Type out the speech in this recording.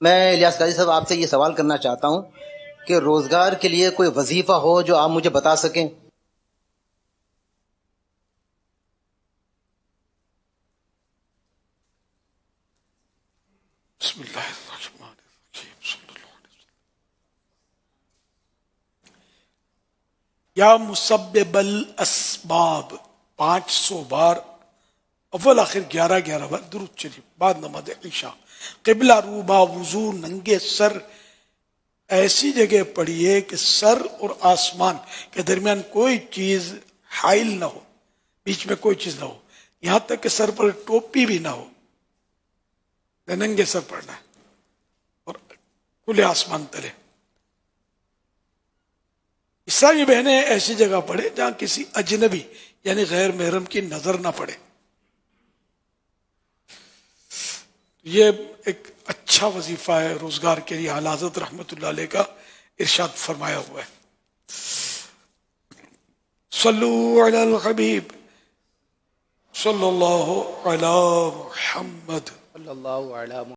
میں الیاس قاضی صاحب آپ سے یہ سوال کرنا چاہتا ہوں کہ روزگار کے لیے کوئی وظیفہ ہو جو آپ مجھے بتا سکیں. بسم اللہ الرحمن الرحیم صلی اللہ علیہ وسلم. یا مسبب الاسباب 500 بار اول آخر 11 بار درود شریف بعد نماز عشاء. قبلہ رو با وضو ننگے سر ایسی جگہ پڑھیے کہ سر اور آسمان کے درمیان کوئی چیز حائل نہ ہو، بیچ میں کوئی چیز نہ ہو، یہاں تک کہ سر پر ٹوپی بھی نہ ہو، ننگے سر پڑھنا ہے اور کھلے آسمان تلے. اسلامی بہنیں ایسی جگہ پڑھے جہاں کسی اجنبی یعنی غیر محرم کی نظر نہ پڑے. یہ ایک اچھا وظیفہ ہے روزگار کے لیے. اعلیٰ حضرت رحمۃ اللہ علیہ کا ارشاد فرمایا ہوا ہے. صلو علی الحبیب صلی اللہ علی محمد. صلی اللہ علیہ